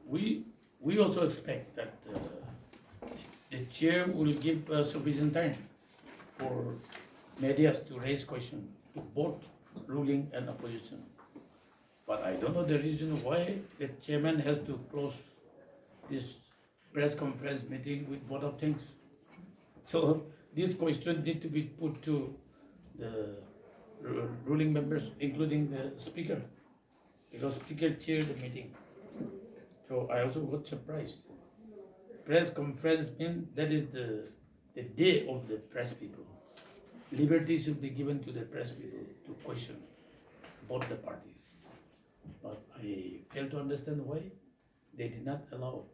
we also expect that the chair will give sufficient time for medias to raise questions to both ruling and opposition. But I don't know the reason why the chairman has to close this press conference meeting with both of things. So this question need to be put to the ruling members, including the speaker, because speaker chaired the meeting. So I also got surprised. Press conference means that is the day of the press people. Liberty should be given to the press people to question both the parties. But I fail to understand why they did not allow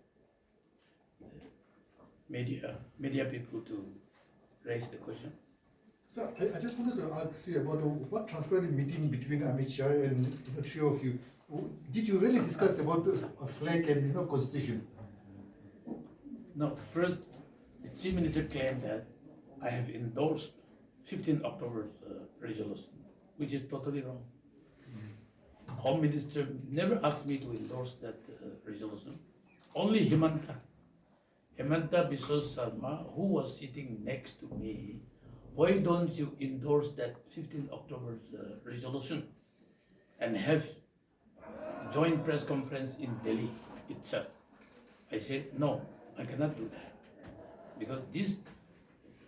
media people to raise the question. So I just wanted to ask you about what transpired in meeting between Amit Shah and the three of you. Did you really discuss about a flag and constitution? No, first the chief minister claimed that I have endorsed 15 October's resolution, which is totally wrong. Home Minister never asked me to endorse that resolution. Only Himanta Biswa Sarma, who was sitting next to me, why don't you endorse that 15 October's resolution and have joint press conference in Delhi itself? I said, no, I cannot do that. Because this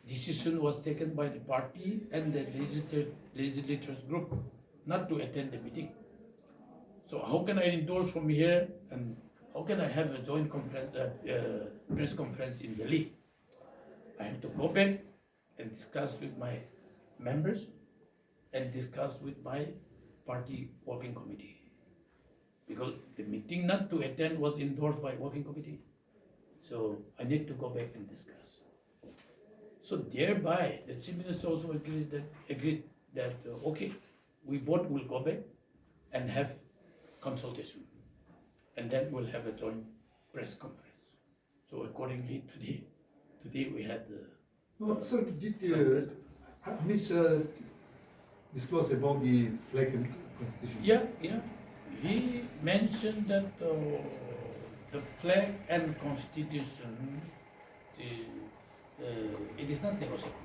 decision was taken by the party and the legislators group not to attend the meeting. So how can I endorse from here and how can I have a joint press conference in Delhi? I have to go back and discuss with my members and discuss with my party working committee. Because the meeting not to attend was endorsed by working committee. So I need to go back and discuss. So thereby, the chief minister also agreed that okay, we both will go back and have consultation, and then we'll have a joint press conference. So accordingly, today we had the. So did Amit Shah disclose about the flag and constitution? Yeah. He mentioned that the flag and constitution, it is not negotiable.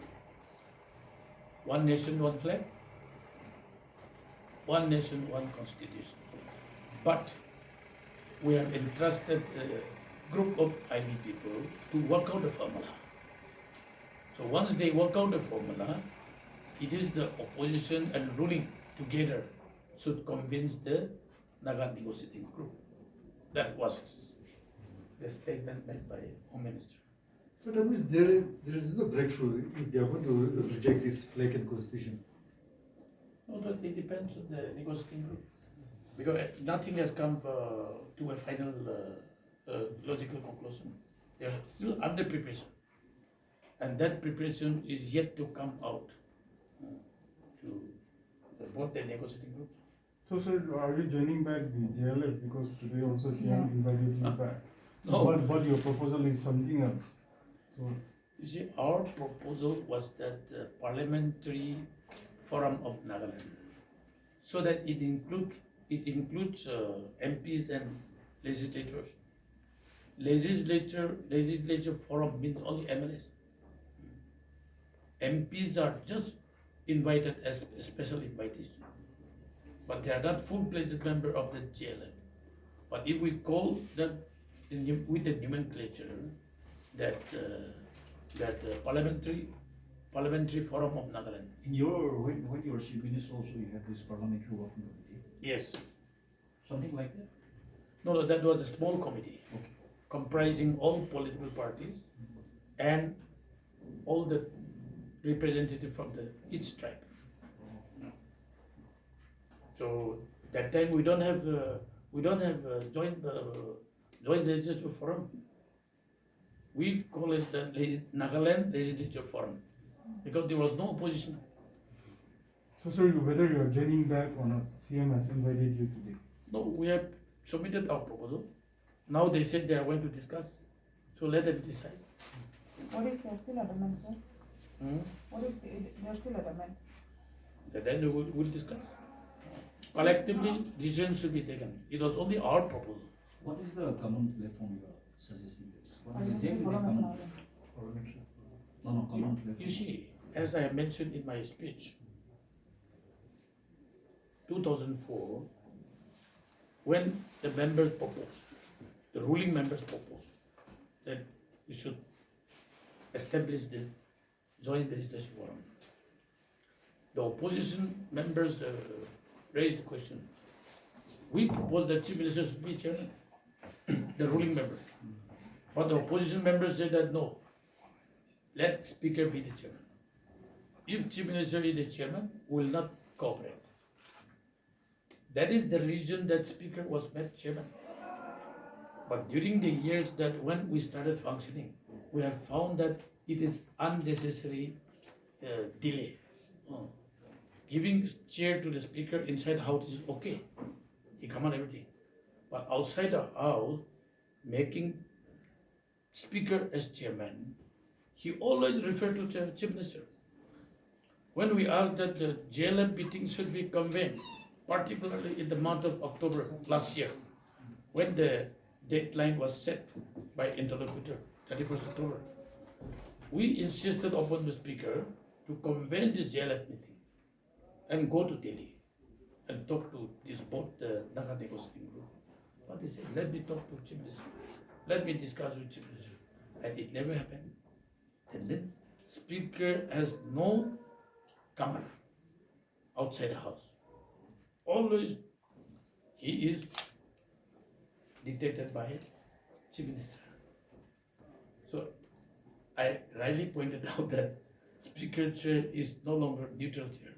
One nation, one flag. One nation, one constitution. But we have entrusted a group of IB people to work out the formula. So once they work out the formula, it is the opposition and ruling together should convince the Naga negotiating group. That was the statement made by Home Minister. So that means there is no breakthrough if they are going to reject this flag and constitution. No, but it depends on the negotiating group. Because nothing has come to a final logical conclusion. They are still under preparation. And that preparation is yet to come out to both the negotiating groups. So, sir, are you joining back the JLF? Because today also Zeliang invited you back. No. But your proposal is something else. So, you see, our proposal was that parliamentary forum of Nagaland, so that it includes MPs and legislators. Legislature forum means only MLAs. MPs are just invited as special invitees, but they are not full-fledged member of the JLF. But if we call that with the nomenclature that parliamentary forum of Nagaland. When you were chief minister, also you had this parliamentary working committee. Yes. Something like that. No, that was a small committee, Okay. comprising all political parties and all the representatives from each tribe. So that time we don't have a joint legislature forum. We call it the Nagaland Legislature Forum because there was no opposition. so sir, whether you are joining back or not, CM has invited you today. No, we have submitted our proposal. Now they said they are going to discuss. So let them decide. What if they're still adamant, sir? What if they're still adamant? Then we'll discuss. Collectively, decisions should be taken. It was only our proposal. What is the common platform you are suggesting? What is Parliamentary exactly the Forum of common? Nagaland. No, no, common platform. You see, as I have mentioned in my speech, 2004, when the members proposed, the ruling members proposed that we should establish the joint legislative forum, the opposition members raised the question. We proposed that chief minister should be chairman, the ruling members. But the opposition members said that no, let speaker be the chairman. If chief minister is the chairman, we will not cooperate. That is the reason that speaker was made chairman. But during the years that when we started functioning, we have found that it is unnecessary delay. Giving chair to the speaker inside the house is okay. He come on everything. But outside the house, making speaker as chairman, he always referred to chief minister. When we asked that the JLF meeting should be convened, particularly in the month of October last year, when the deadline was set by interlocutor, 31st October, we insisted upon the speaker to convene this JLF meeting and go to Delhi and talk to this both the Naga negotiating group. But they said, let me talk to chief minister, let me discuss with chief minister, and it never happened. And then speaker has no command outside the house. Always he is dictated by chief minister. So I rightly pointed out that speaker chair is no longer neutral chair.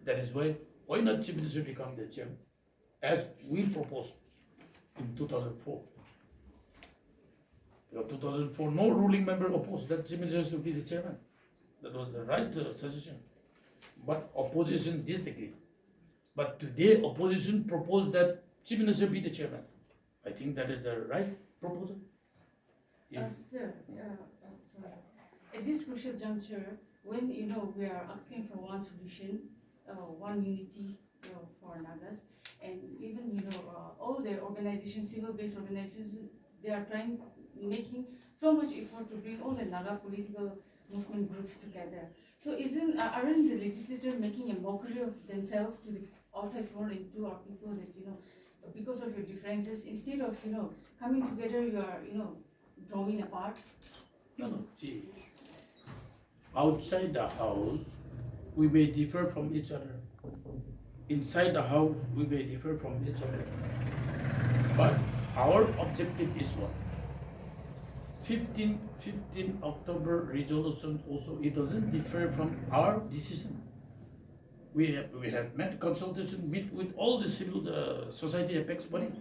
That is why not chief minister become the chair, as we proposed in 2004. In 2004, no ruling member opposed that chief minister should be the chairman. That was the right suggestion. But opposition disagreed. But today, opposition proposed that chief minister be the chairman. I think that is the right proposal. Sir, sorry. At this crucial juncture, when we are asking for one solution, one unity for Nagas, and even all the organizations, civil-based organizations, they are making so much effort to bring all the Naga political movement groups together. So aren't the legislature making a mockery of themselves to the outside world and to our people that because of your differences, instead of coming together, you are drawing apart? No. See, outside the house, we may differ from each other. Inside the house, we may differ from each other. But our objective is what? 15 October resolution also, it doesn't differ from our decision. We have met consultation, meet with all the civil society apex body,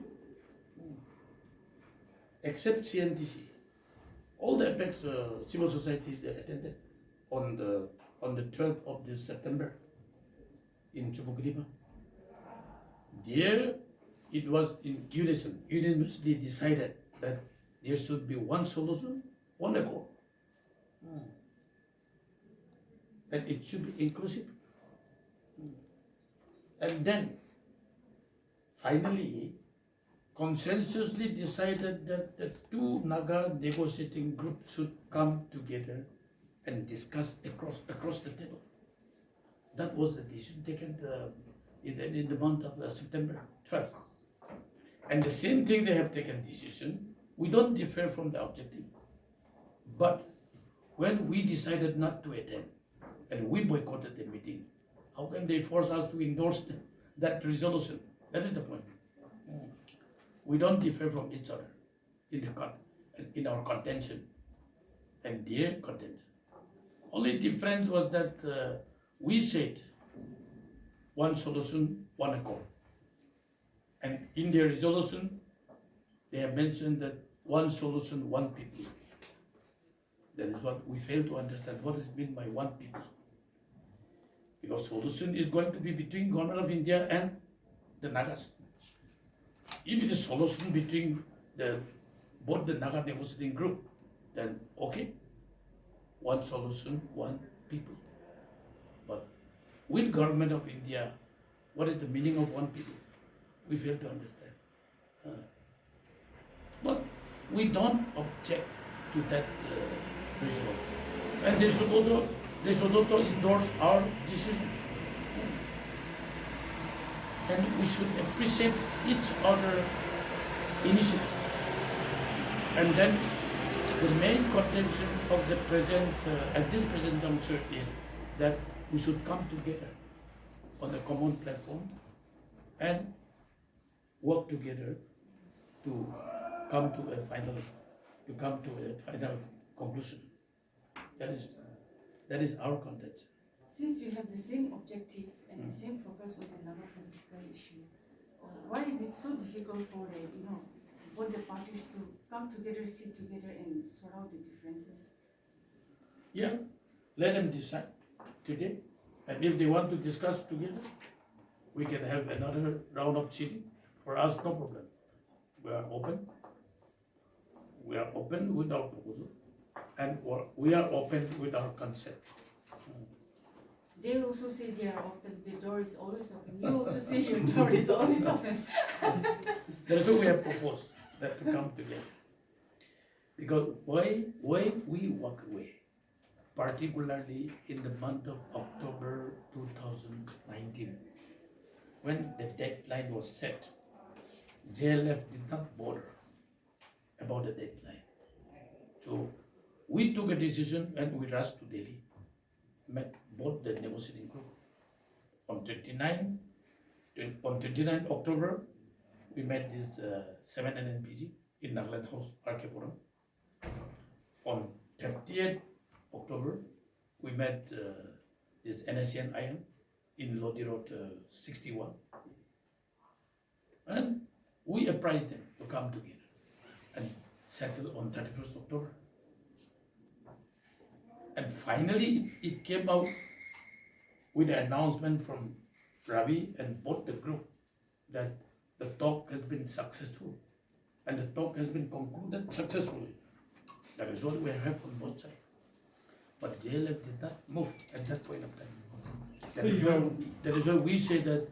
except CNTC. All the apex civil societies attended on the 12th of this September in Kohima. There, it was in unanimously decided that there should be one solution, one accord. And it should be inclusive. And then, finally, consensusly decided that the two Naga negotiating groups should come together and discuss across the table. That was the decision taken in the month of September 12th. And the same thing they have taken decision. We don't differ from the objective. But when we decided not to attend and we boycotted the meeting, how can they force us to endorse that resolution? That is the point. We don't differ from each other in our contention and their contention. Only difference was that we said one solution, one accord. And in their resolution, they have mentioned that one solution, one people. That is what we fail to understand. What is meant by one people? Because solution is going to be between Government of India and the Nagas. If it is solution between both the Naga negotiating group, then okay. One solution, one people. But with Government of India, what is the meaning of one people? We fail to understand. we don't object to that resolution. And they should also endorse our decision. And we should appreciate each other initiative. And then the main contention of the present, at this present juncture is that we should come together on a common platform and work together to come to a final conclusion. That is our contention. Since you have the same objective and the same focus on the Naga political issue, why is it so difficult for both the parties to come together, sit together, and sort out the differences? Yeah, let them decide today. And if they want to discuss together, we can have another round of sitting. For us, no problem. We are open. We are open with our proposal, and we are open with our concept. They also say they are open, the door is always open. You also say your door is always open. That's why we have proposed that to come together. Because why we walk away, particularly in the month of October 2019, when the deadline was set, JLF did not bother about the deadline. So we took a decision and we rushed to Delhi, met both the negotiating group. On 29 October, we met this 7 NPG in Nagaland House, Arkepuram. On 30th October, we met this NSCN IM in Lodi Road 61. And we apprised them to come together and settle on 31st October. And finally, it came out with an announcement from Ravi and both the group that the talk has been successful and the talk has been concluded successfully. That is what we have on both sides. But JLF did not move at that point of time. That is why we say that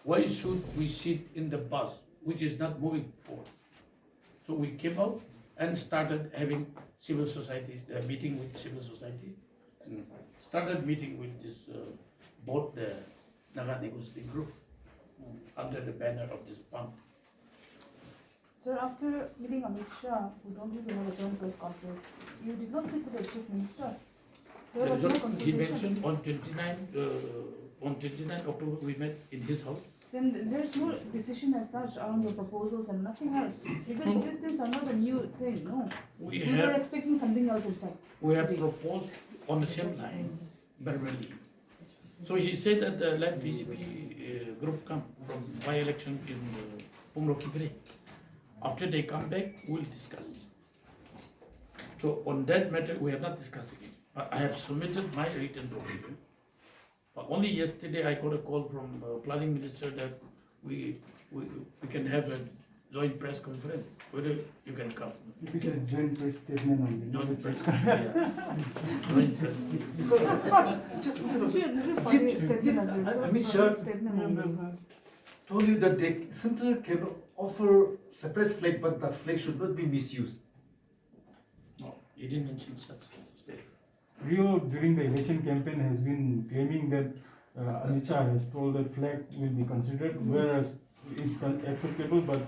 why should we sit in the bus which is not moving forward? So we came out and started having civil society, meeting with civil society, and started meeting with this both the Naga negotiating group under the banner of this pump. Sir, after meeting Amit Shah, who's only to have a joint press conference, you did not sit with the chief minister. There was no He consultation. mentioned on 29 October we met in his house. Then there's no decision as such on your proposals and nothing else. Because these things are not a new thing, no. We We were have expecting something else in fact. we have proposed on the same line verbally. So he said that let BJP group come from by-election in Pumrokipere. After they come back, we'll discuss. So on that matter, we are not discussing it. I have submitted my written proposal. Only yesterday I got a call from planning minister that we can have a joint press conference, whether you can come. It is a joint press statement only. Joint press conference, yeah. Joint press. So, just did Amit Shah told you that the center can offer separate flag, but that flag should not be misused? No, he didn't mention such statement. Rio during the election campaign has been claiming that Amit Shah has told that flag will be considered, whereas it is acceptable, but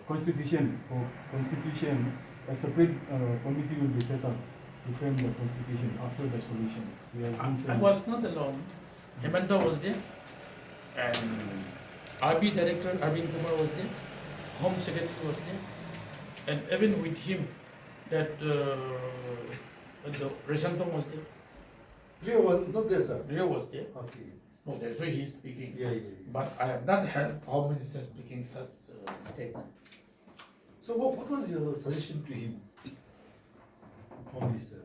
constitution, a separate committee will be set up to frame the constitution after the solution. He has been I saying. was not alone. Hemanta was there, and RB Director Arvind Kumar was there, Home Secretary was there, and even with him, that the Reshantong was there, Rio was not there, sir. Rio was there. Okay. No, that's why he's speaking. Yeah. But I have not heard Home Minister speaking such statement. So what was your suggestion to him, Home Minister?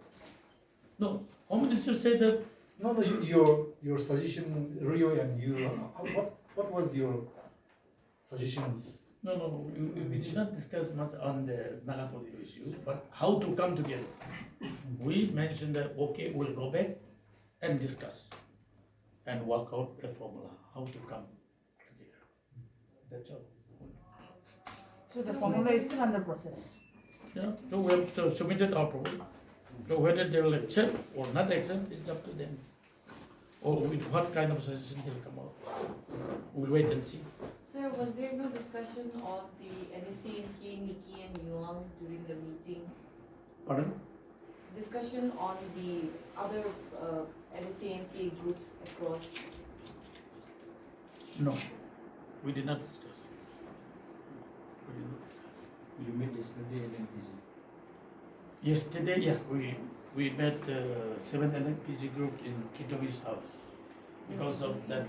No, Home Minister said that No, your suggestion, Rio and you. What was your suggestions? no, we did not discuss much on the Naga political issue, but how to come together. We mentioned that okay, we'll go back and discuss and work out a formula how to come together. That's all. So the formula is still under process. Yeah, so we have submitted our proposal. So whether they will accept or not accept, it's up to them. Or with what kind of suggestion they'll come out. We'll wait and see. Sir, was there no discussion of the NSCNK, Nikki and Yuang during the meeting? Pardon? Discussion on the other NSCNK groups across? No, we did not discuss. We did not. You met yesterday at NPC. Yesterday, yeah, we met 7 NPC group in Kitovi's house because of that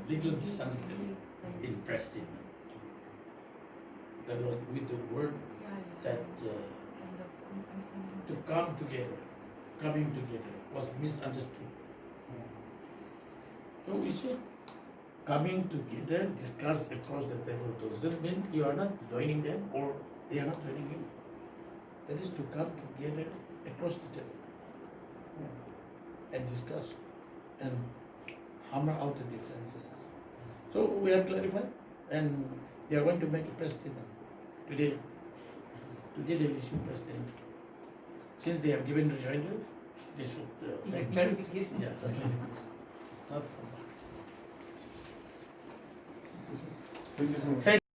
little misunderstanding in press statement. That was with the word that to come together, coming together was misunderstood. So we said, coming together, discuss across the table. Does that mean you are not joining them or they are not joining you? That is to come together across the table and discuss and hammer out the differences. So we have clarified and they are going to make a press statement today. Today they will issue press statement. Since they have given rejoinder, they should make Clarification. Yeah, clarification. Not from us. Thank you, sir. Thank